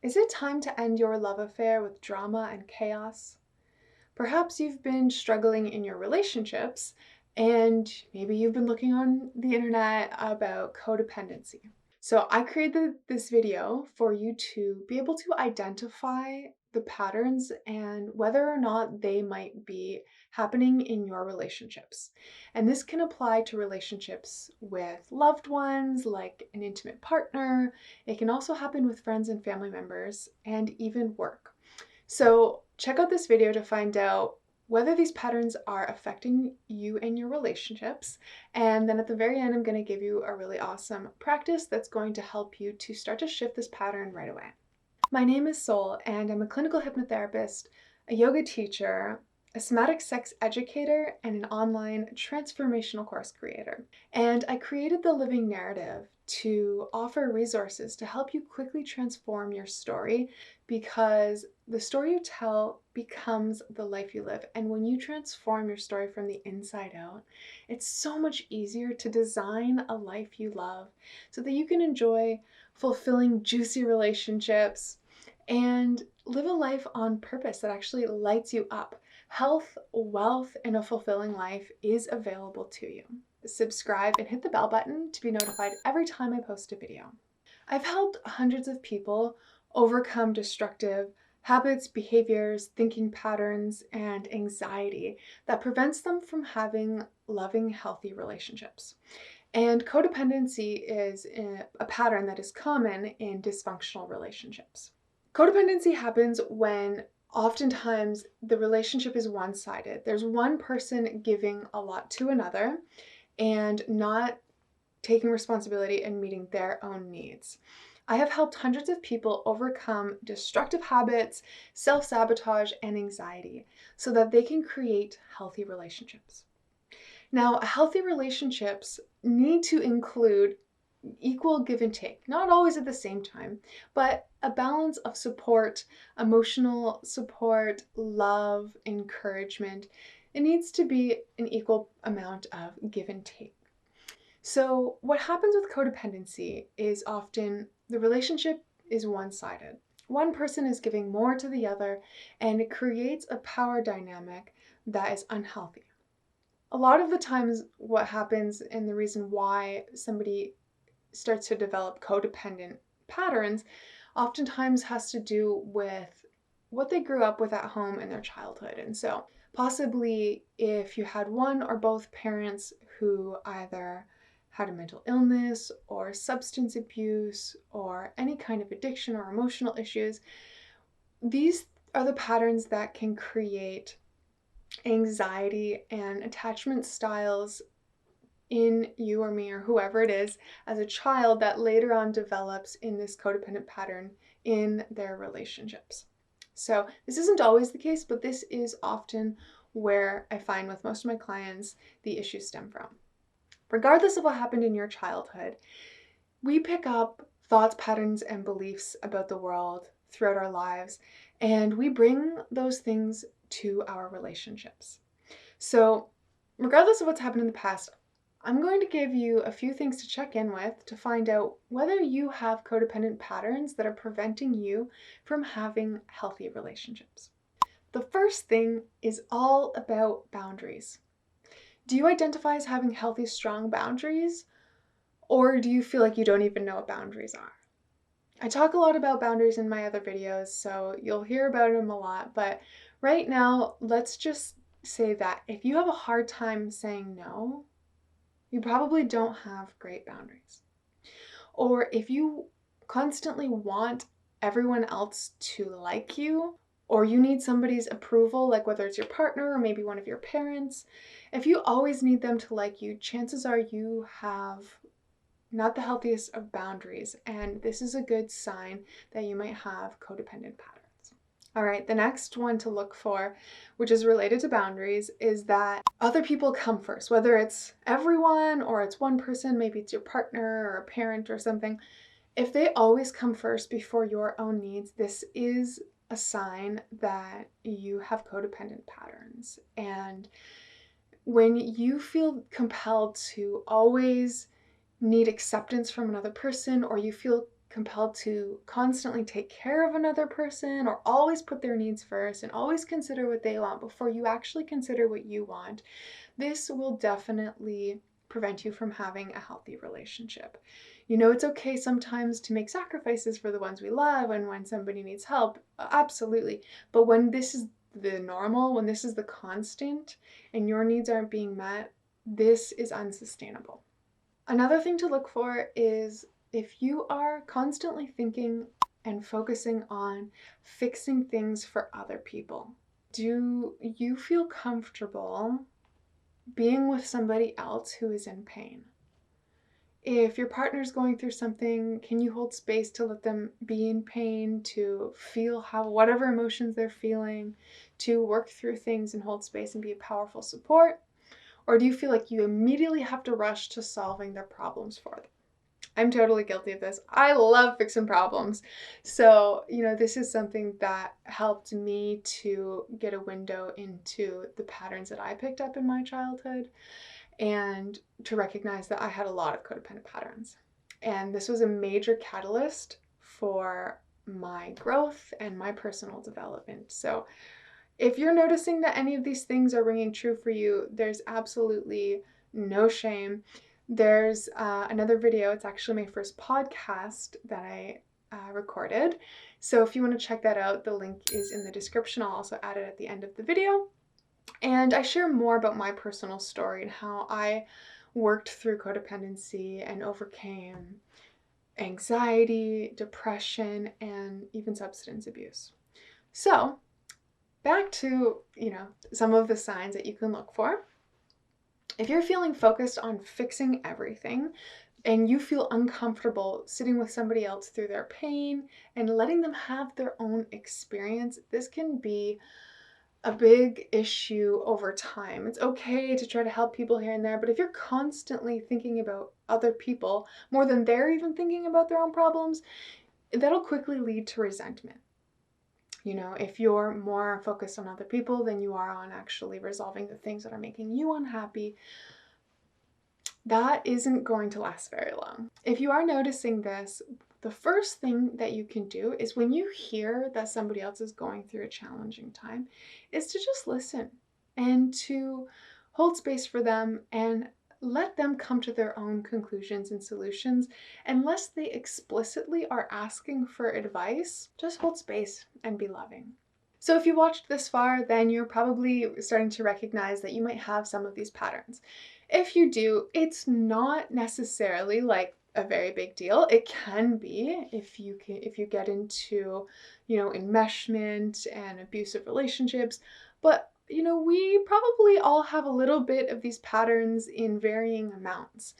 Is it time to end your love affair with drama and chaos? Perhaps you've been struggling in your relationships and maybe you've been looking on the internet about codependency. So I created this video for you to be able to identify the patterns and whether or not they might be happening in your relationships. And this can apply to relationships with loved ones, like an intimate partner. It can also happen with friends and family members, and even work. So check out this video to find out whether these patterns are affecting you and your relationships. And then at the very end, I'm going to give you a really awesome practice that's going to help you to start to shift this pattern right away. My name is Sol, and I'm a clinical hypnotherapist, a yoga teacher, a somatic sex educator, and an online transformational course creator. And I created the Living Narrative to offer resources to help you quickly transform your story, because the story you tell becomes the life you live. And when you transform your story from the inside out, it's so much easier to design a life you love so that you can enjoy fulfilling, juicy relationships and live a life on purpose that actually lights you up. Health, wealth, and a fulfilling life is available to you. Subscribe and hit the bell button to be notified every time I post a video. I've helped hundreds of people overcome destructive habits, behaviors, thinking patterns, and anxiety that prevents them from having loving, healthy relationships. And codependency is a pattern that is common in dysfunctional relationships. Codependency happens when oftentimes the relationship is one-sided. There's one person giving a lot to another and not taking responsibility and meeting their own needs. I have helped hundreds of people overcome destructive habits, self-sabotage, and anxiety so that they can create healthy relationships. Now, healthy relationships need to include equal give and take, not always at the same time, but a balance of support, emotional support, love, encouragement. It needs to be an equal amount of give and take. So what happens with codependency is often the relationship is one-sided. One person is giving more to the other, and it creates a power dynamic that is unhealthy. A lot of the times what happens, and the reason why somebody starts to develop codependent patterns, oftentimes has to do with what they grew up with at home in their childhood. And so possibly if you had one or both parents who either had a mental illness or substance abuse or any kind of addiction or emotional issues, these are the patterns that can create anxiety and attachment styles in you or me or whoever it is as a child that later on develops in this codependent pattern in their relationships. So this isn't always the case, but this is often where I find with most of my clients the issues stem from. Regardless of what happened in your childhood, we pick up thoughts, patterns, and beliefs about the world throughout our lives, and we bring those things to our relationships. So regardless of what's happened in the past, I'm going to give you a few things to check in with to find out whether you have codependent patterns that are preventing you from having healthy relationships. The first thing is all about boundaries. Do you identify as having healthy, strong boundaries? Or do you feel like you don't even know what boundaries are? I talk a lot about boundaries in my other videos, so you'll hear about them a lot, but right now, let's just say that if you have a hard time saying no, you probably don't have great boundaries. Or if you constantly want everyone else to like you, or you need somebody's approval, like whether it's your partner or maybe one of your parents, if you always need them to like you, chances are you have not the healthiest of boundaries, and this is a good sign that you might have codependent patterns. All right, the next one to look for, which is related to boundaries, is that other people come first, whether it's everyone or it's one person, maybe it's your partner or a parent or something. If they always come first before your own needs, this is a sign that you have codependent patterns. And when you feel compelled to always need acceptance from another person, or you feel compelled to constantly take care of another person or always put their needs first and always consider what they want before you actually consider what you want, this will definitely prevent you from having a healthy relationship. You know, it's okay sometimes to make sacrifices for the ones we love and when somebody needs help, absolutely. But when this is the normal, when this is the constant and your needs aren't being met, this is unsustainable. Another thing to look for is if you are constantly thinking and focusing on fixing things for other people. Do you feel comfortable being with somebody else who is in pain? If your partner's going through something, can you hold space to let them be in pain, to feel whatever emotions they're feeling, to work through things and hold space and be a powerful support? Or do you feel like you immediately have to rush to solving their problems for them? I'm totally guilty of this. I love fixing problems. So, this is something that helped me to get a window into the patterns that I picked up in my childhood and to recognize that I had a lot of codependent patterns. And this was a major catalyst for my growth and my personal development. So, if you're noticing that any of these things are ringing true for you, there's absolutely no shame. There's another video. It's actually my first podcast that I recorded. So if you want to check that out, the link is in the description. I'll also add it at the end of the video. And I share more about my personal story and how I worked through codependency and overcame anxiety, depression, and even substance abuse. So back to, some of the signs that you can look for. If you're feeling focused on fixing everything and you feel uncomfortable sitting with somebody else through their pain and letting them have their own experience, this can be a big issue over time. It's okay to try to help people here and there, but if you're constantly thinking about other people more than they're even thinking about their own problems, that'll quickly lead to resentment. If you're more focused on other people than you are on actually resolving the things that are making you unhappy, that isn't going to last very long. If you are noticing this, the first thing that you can do is when you hear that somebody else is going through a challenging time, is to just listen and to hold space for them and let them come to their own conclusions and solutions. Unless they explicitly are asking for advice, just hold space and be loving. So if you watched this far, then you're probably starting to recognize that you might have some of these patterns. If you do, it's not necessarily like a very big deal. It can be if you get into, enmeshment and abusive relationships, but we probably all have a little bit of these patterns in varying amounts.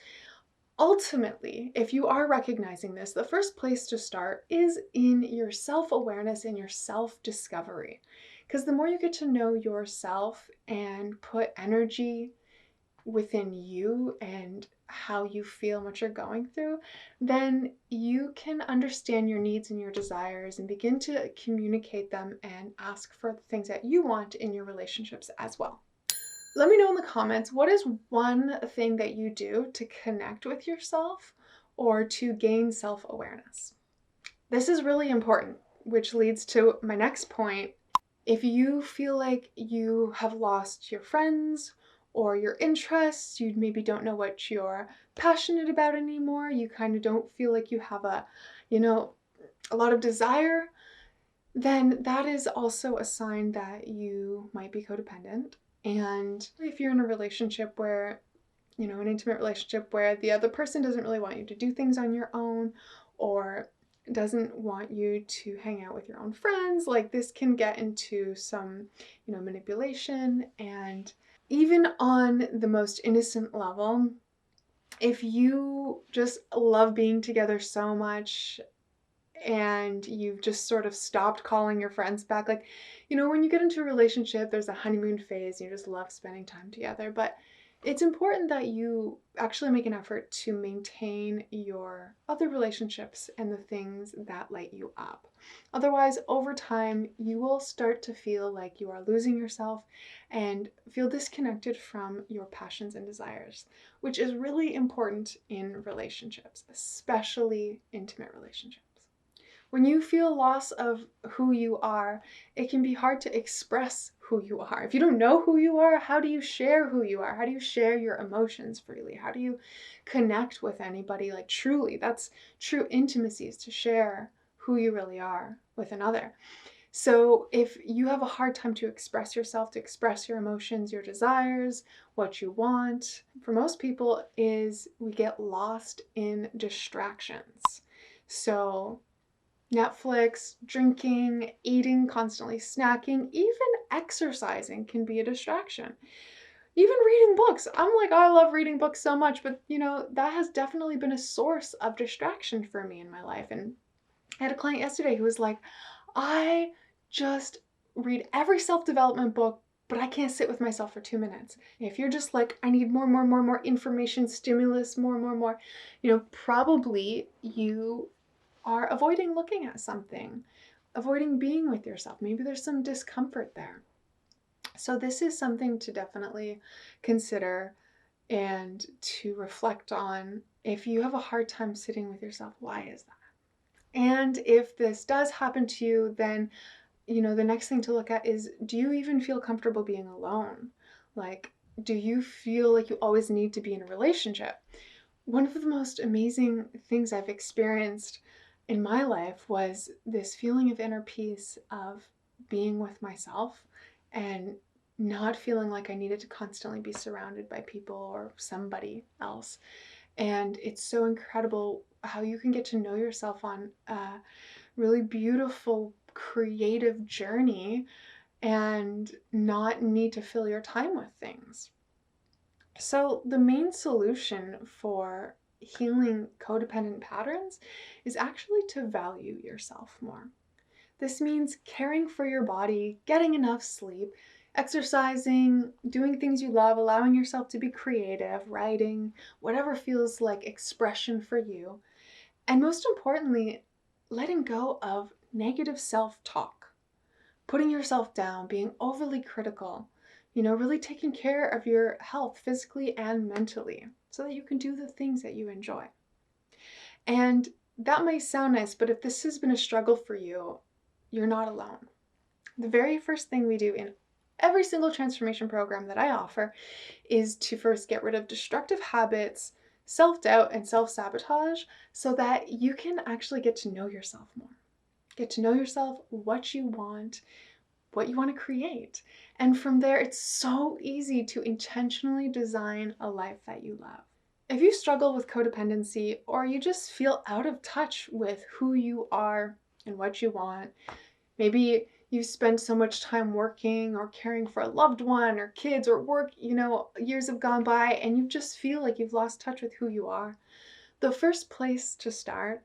Ultimately, if you are recognizing this, the first place to start is in your self-awareness and your self-discovery. Because the more you get to know yourself and put energy within you and how you feel and what you're going through, then you can understand your needs and your desires and begin to communicate them and ask for the things that you want in your relationships as well. Let me know in the comments, what is one thing that you do to connect with yourself or to gain self-awareness? This is really important, which leads to my next point. If you feel like you have lost your friends or your interests, you maybe don't know what you're passionate about anymore, you kind of don't feel like you have a lot of desire, then that is also a sign that you might be codependent. And if you're in a relationship where, an intimate relationship where the other person doesn't really want you to do things on your own or doesn't want you to hang out with your own friends, like this can get into some, manipulation. And even on the most innocent level, if you just love being together so much and you've just sort of stopped calling your friends back, like, when you get into a relationship, there's a honeymoon phase, you just love spending time together, but it's important that you actually make an effort to maintain your other relationships and the things that light you up. Otherwise, over time, you will start to feel like you are losing yourself and feel disconnected from your passions and desires, which is really important in relationships, especially intimate relationships. When you feel loss of who you are, it can be hard to express who you are. If you don't know who you are, how do you share who you are? How do you share your emotions freely? How do you connect with anybody like truly? That's true intimacy, is to share who you really are with another. So if you have a hard time to express yourself, to express your emotions, your desires, what you want, for most people is we get lost in distractions. So Netflix, drinking, eating, constantly snacking, even exercising can be a distraction. Even reading books. I'm like, I love reading books so much, but that has definitely been a source of distraction for me in my life. And I had a client yesterday who was like, I just read every self-development book, but I can't sit with myself for 2 minutes. If you're just like, I need more information, stimulus, more, probably you are avoiding looking at something, avoiding being with yourself. Maybe there's some discomfort there. So this is something to definitely consider and to reflect on. If you have a hard time sitting with yourself, why is that? And if this does happen to you, then the next thing to look at is, do you even feel comfortable being alone? Like, do you feel like you always need to be in a relationship? One of the most amazing things I've experienced in my life was this feeling of inner peace, of being with myself and not feeling like I needed to constantly be surrounded by people or somebody else. And it's so incredible how you can get to know yourself on a really beautiful, creative journey and not need to fill your time with things. So the main solution for healing codependent patterns is actually to value yourself more. This means caring for your body, getting enough sleep, exercising, doing things you love, allowing yourself to be creative, writing, whatever feels like expression for you. And most importantly, letting go of negative self-talk, putting yourself down, being overly critical, really taking care of your health physically and mentally so that you can do the things that you enjoy. And that might sound nice, but if this has been a struggle for you, you're not alone. The very first thing we do in every single transformation program that I offer is to first get rid of destructive habits, self-doubt, and self-sabotage so that you can actually get to know yourself more. Get to know yourself, what you want to create. And from there, it's so easy to intentionally design a life that you love. If you struggle with codependency, or you just feel out of touch with who you are and what you want, maybe you spend so much time working or caring for a loved one or kids or work, years have gone by and you just feel like you've lost touch with who you are. The first place to start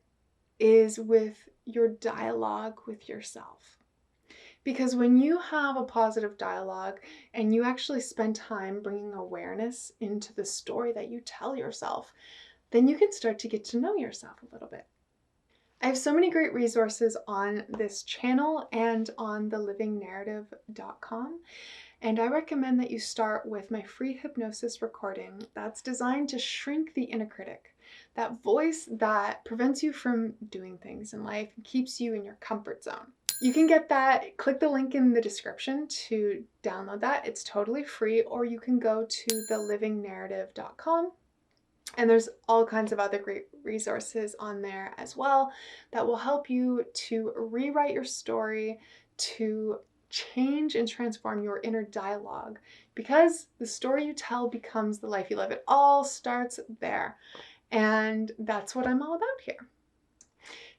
is with your dialogue with yourself. Because when you have a positive dialogue and you actually spend time bringing awareness into the story that you tell yourself, then you can start to get to know yourself a little bit. I have so many great resources on this channel and on thelivingnarrative.com. And I recommend that you start with my free hypnosis recording that's designed to shrink the inner critic, that voice that prevents you from doing things in life and keeps you in your comfort zone. You can get that, click the link in the description to download that. It's totally free, or you can go to thelivingnarrative.com. And there's all kinds of other great resources on there as well that will help you to rewrite your story, to change and transform your inner dialogue, because the story you tell becomes the life you live. It all starts there. And that's what I'm all about here.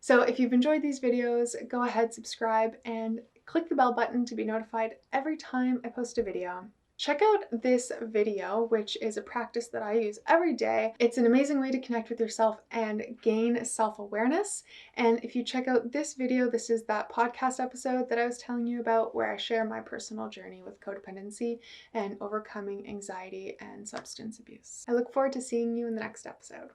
So if you've enjoyed these videos, go ahead, subscribe, and click the bell button to be notified every time I post a video. Check out this video, which is a practice that I use every day. It's an amazing way to connect with yourself and gain self-awareness. And if you check out this video, this is that podcast episode that I was telling you about where I share my personal journey with codependency and overcoming anxiety and substance abuse. I look forward to seeing you in the next episode.